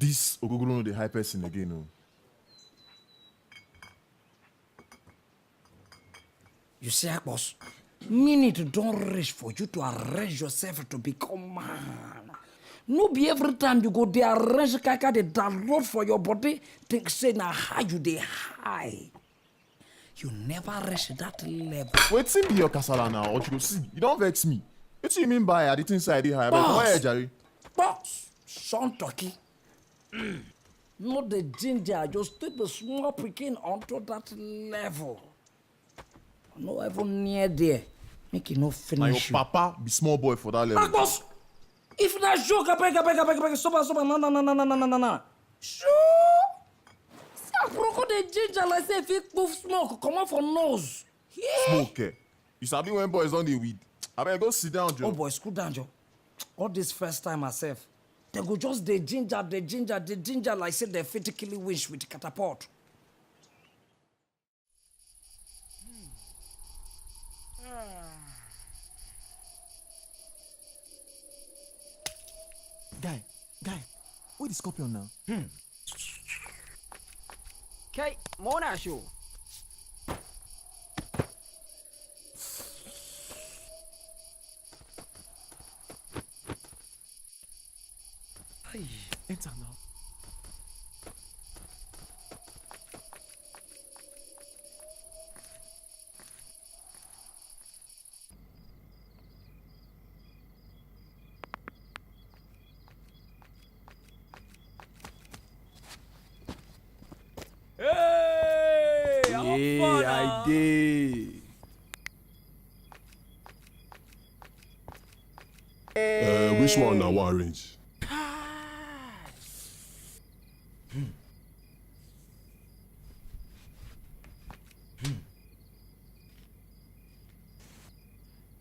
This Ogogoro no the high person again, no. You see, Akpos, minute don't reach for you to arrange yourself to become man. No be every time you go there arrange kaka the download for your body, think say na how you dey high. You never reach that level. Wetin be your kasala now, Ochuko? See, you don't vex me. What you mean by I didn't say I did high? Boss. Why, Jerry? Boss, son turkey. Not the ginger, just take the small picking onto that level. No even near there. Make it no Now finish your papa be small boy for that level. Akpos! If na joke, I beg, stop, no. Sure. See, I broke the ginger like say if it puff smoke, come on for nose. Yeah. Smoke, eh? You sabi when boys on the weed. I better go sit down, Joe. Oh boy, screw down, Joe. All this first time myself, they go just the ginger like say they physically wish with catapult. Guy, where the scorpion now? Okay, Mona show. Enter now. Hey, I did. Which one I want arrange?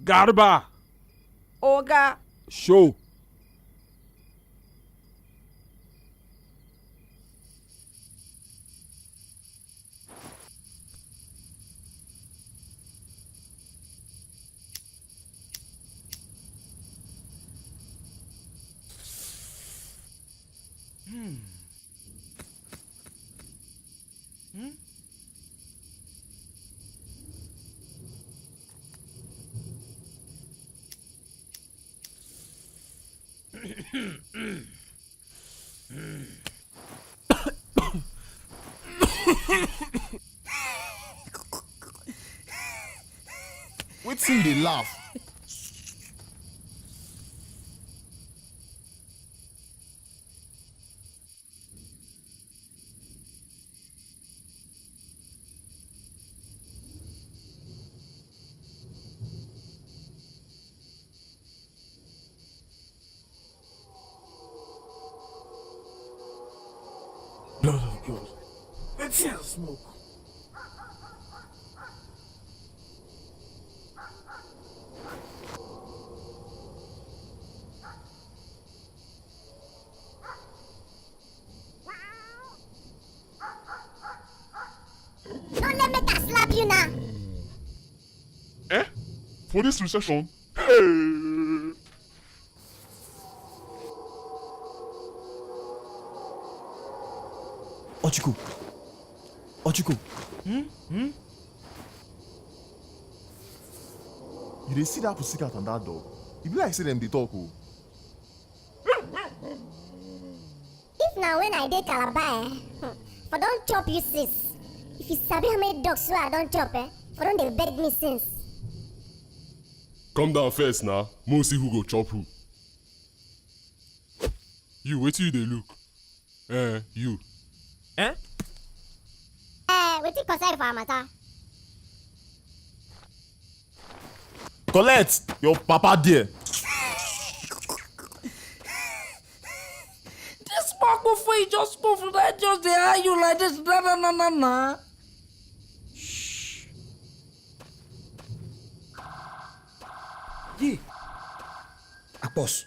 Garba, Oga. show. Wetin dey laugh? Blood of God. Let's see smoke. Don't let me slap you now. Eh? For this recession? Hey! Ochuko. You dey see that pussycat and that dog? E be like say them dey talk o. If now when I dey Calabar, for don't chop you sis. If you sabi how many dogs I don't chop, for don't they beg me since. Come down first now. Mo see who go chop who. You, wait till you dey look. You. Eh? We take concern for a matter. Collect your papa there. This smoke before you just move, that just they eye you like this. Na. Yeah. Boss.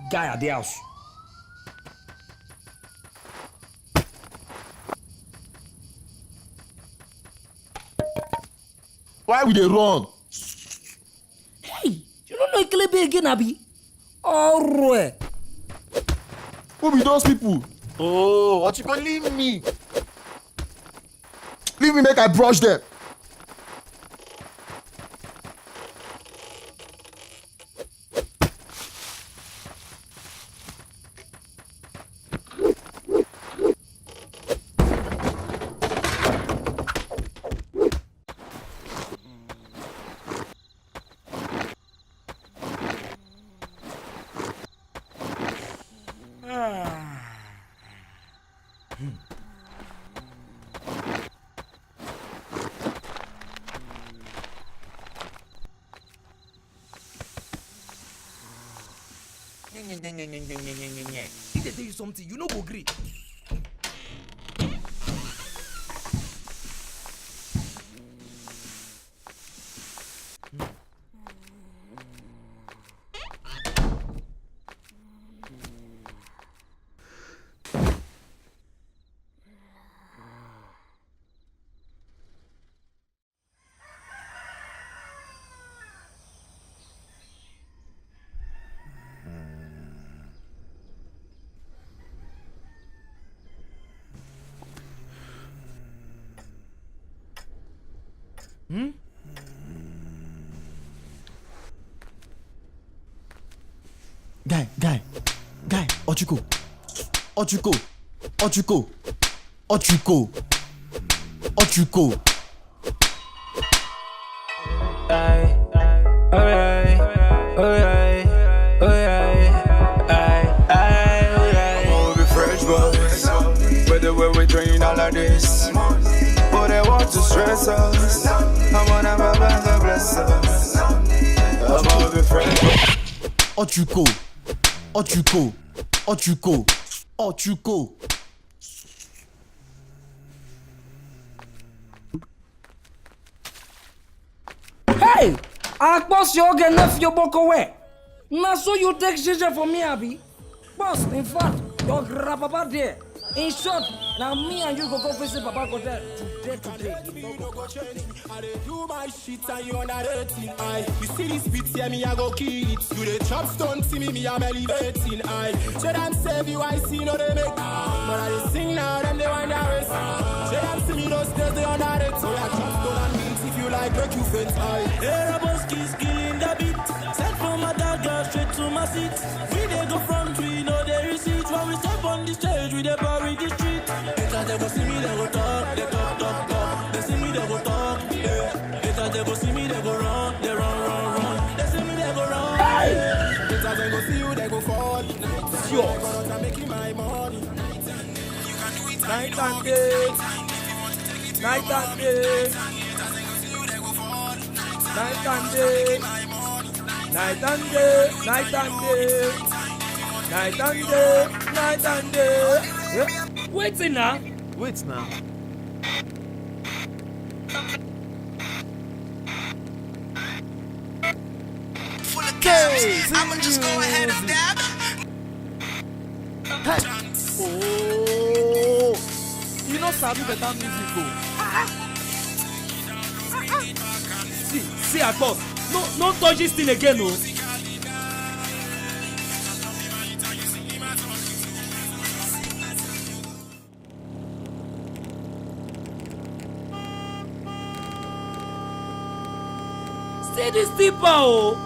Guy at the house. Why we dey run? Ekele be again, Abi. Alright. Who be those people? Oh, Ochuko, leave me. Leave me make I brush them. If they tell you something, you no go agree. Guy, Ochuko. We fresh boys, but the way we train all of this, but they want to stress us. I'm gonna have a bless us. I'm gonna be fresh boys. Ochuko. Hey! Akpos your nephew boko we. Na so you take Jeje for me, Abi. Boss, in fact, your grandpapa there. In short, now me and you go visit Papa go there today. I dey do my shit and you underrating. You see this beat here, me I go kill it. You dey chop stone, see me I'm elevating. Show them save you, I see no they make. But I dey sing now, them they wind their waist. Show them see me those days they underrate. So I chop stone and beats if you like, make you faint. Aeroboski's killing the beat. Sent from my dad, girl, straight to my seat. We dey go front, we know they receipt. When we step on the stage, we dey bury the street. Later they go see me, they go talk, they talk. They see me, they go talk, yeah. Later they go see me, they go run, they run. They see me, they go run. Later they go see you, they go fall. It's yours. I'm making my money. Night and day. Night and day. Night and day. Night and day. Night and day. Night and day. Night and day. Yeah. Wait now. Wait now. Hey, I'ma just go ahead and dab. Oh, you know sabi better music See Akpos. No touch this thing again, no. See this tipper, oh.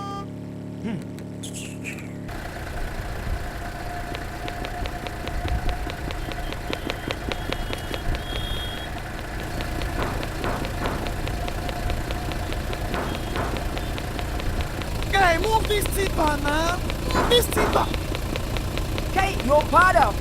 Guy, move this tipper now. Move this tipper. Okay, your part up.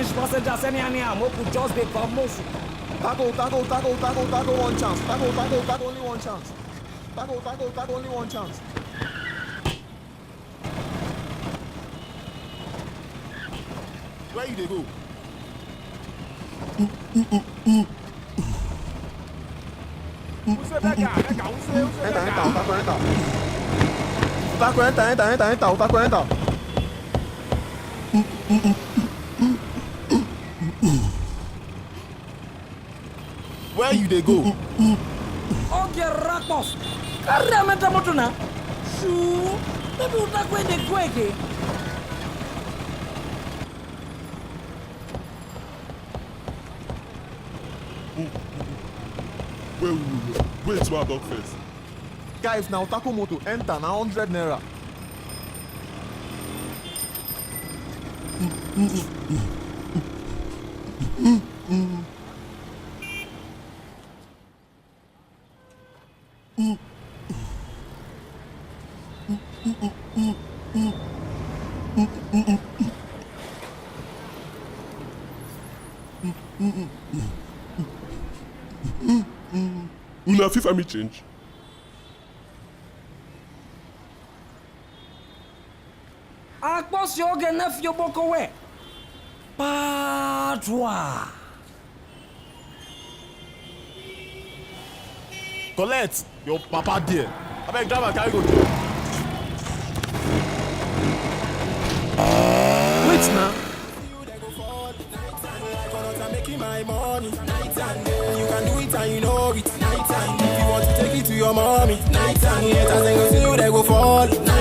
English passengers any could just become most. Tackle, one chance. Tackle, only one chance. Tackle, only one chance. Where you they go? Enter. Where you they go? Okay, Akpos. Carry a mental motor now. Shoo. Maybe we'll talk when they go again. Wait to our dog first. Guys, now tackle moto enter now 100 naira. Una fit me change. Akpos yoga nephew boko we. Patwa. Colette, your papa there. I beg driver carry go there. Wait now. My money, night and day. You can do it and you know it. Night and day. If you want to take it to your mommy, night and day. As I go see you, they go fall. Night and day.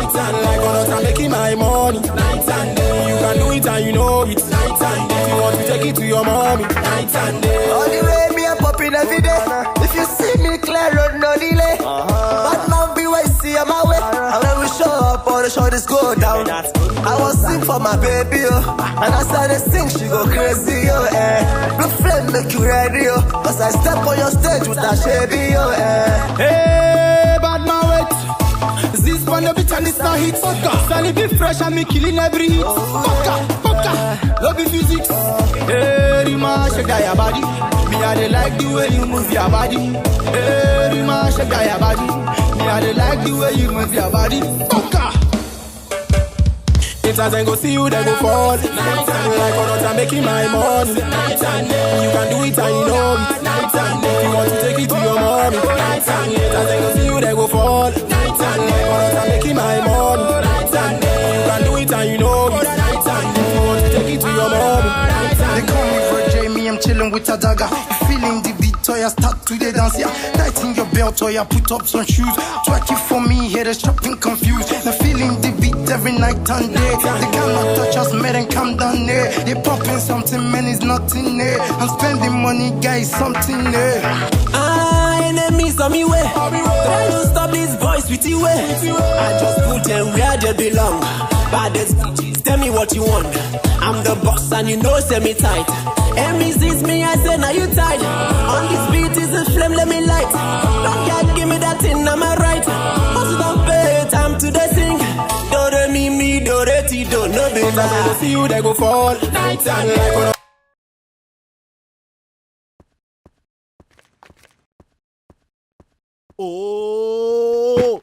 Like on I'm making my money, night and day. You can do it and you know it. Night and day. If you want to take it to your mommy, night and day. All the way me a popping every day. If you see me clear road, no delay. But now be where see on my way. And when we show up, all the shoulders go down. I was sing for my baby, and as I sing, she go crazy, Blue flame make you ready, cause I step on your stage with a shabby, Hey, bad man, wait. This one the bitch and this not hit. Sunny be fresh and me killing every hit. Fucker, love the physics. Hey, Rima, shake that your body. Me I dey like the way you move your body. Hey, Rima, shake that your body. Me I dey like the way you move your body. Fucker. If I go see you, they go fall. Night and day. Like on I'm making my money. Night and day. You can do it and you know it. Night and day. If you want to take it to your mommy. Night and day. If I go see you, they go fall. Night and day. Like on I'm making my money. Night and day. You can do it and you know it. Night and day. If you want to take it to your mommy. They call me Virgin, me I'm chilling with a dagger. Feeling the beat, or you start to the dance, yeah. Tighten your belt, or you put up some shoes. Twerk it for me, here the shopping confused. Now feeling the beat every night and day. They cannot touch us, man, and come down there. They popping something, man, it's nothing there. I'm spending money, guys, something there. Enemies on me way. Try to stop this voice with you way. I just put them where they belong. Baddest bitches, tell me what you want. I'm the boss and you know send me tight. Enemies is me, I say now you tight. On this beat is a flame, let me light. Don't get give me that thing, am I right? Also don't pay time to the sing. Do re mi do re ti do no be. If I go see you, they go fall. Night and day. Oh.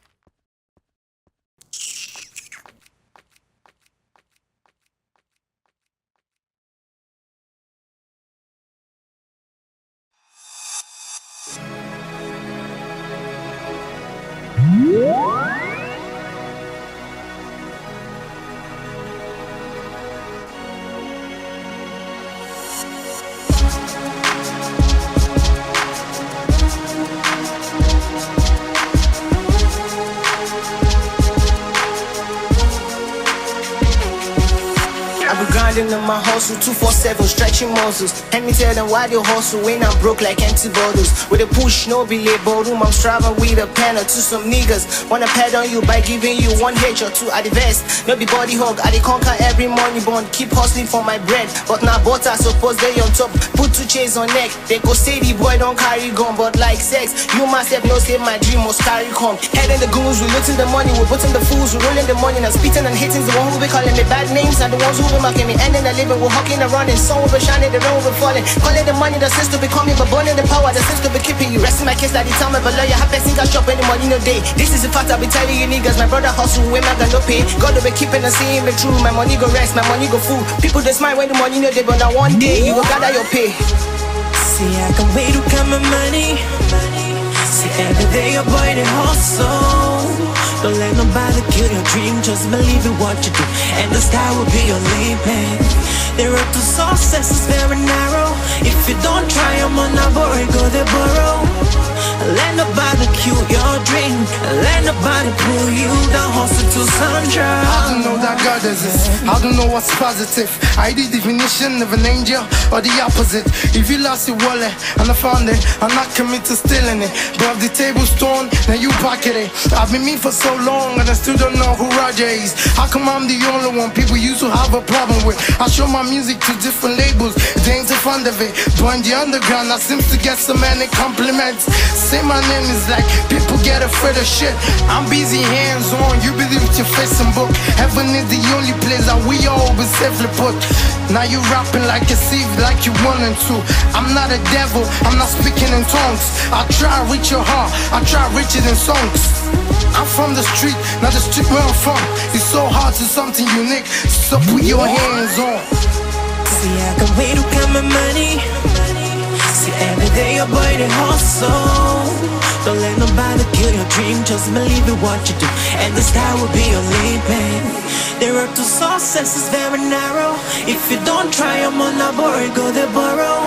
Grinding in my hustle, 247, stretching muscles. Let me tell them why they hustle when I'm broke like empty bottles. With a push, no be label room, I'm striving with a pen or two. Some niggas wanna pad on you by giving you 1 H or 2 at the best. No be body hug, I dey conquer every money bond. Keep hustling for my bread, but now butter suppose they on top. Put 2 chains on neck, they go say the boy don't carry gun, but like sex, you myself no say my dream must carry come. Head in the goons, we looting the money, we putting the fools, we rolling the money. Now spitting and hitting the one who be calling me bad names, and the ones who be marking me ending the living. We're hawking and running. Sun will be shining, the rain will be falling. Call it the money that seems to be coming, but burning the power that seems to be keeping you. Resting my case like the time of a lawyer. Happy single shop any money no day. This is the fact I be telling you niggas. My brother hustle, women got no pay. God will be keeping and seeing me true. My money go rest, my money go full. People they smile when the money no day, but now one day you will gather your pay. See, I can wait to count my money. See, every day your boy they hustle. Don't let nobody kill your dream. Just believe in what you do, and the sky will be your limit. The road to success is very narrow. If you don't try, I'm on a boy, go the borrow. Let nobody kill your dream. Let nobody pull you down, hustle to Sandra. I don't know that God exists. I don't know what's positive. I the definition of an angel or the opposite. If you lost your wallet and I found it, I'm not committed to stealing it. But if the table's torn, then you pocket it. I've been me for so long and I still don't know who Roger is. How come I'm the only one people used to have a problem with? I show my music to different labels, they ain't too fond of it. But in the underground, I seems to get so many compliments. Say my name is like people get afraid of shit. I'm busy hands on, you believe with your face and book. Heaven is the only place that we all be safely put. Now you rapping like a thief, like you wanted to. I'm not a devil, I'm not speaking in tongues. I try to reach your heart, I try to reach it in songs. I'm from the street, not the street where I'm from. It's so hard to something unique, so put your hands on. See, I can wait to count my money. See, every day your boy they hustle. Don't let nobody kill your dream. Just believe in what you do, and the sky will be your limit. The road to success is very narrow. If you don't try, I'm on a boy, go the borrow.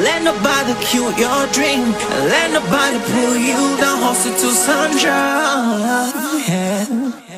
Let nobody kill your dream. Let nobody pull you down, hustle to Sandra. Yeah.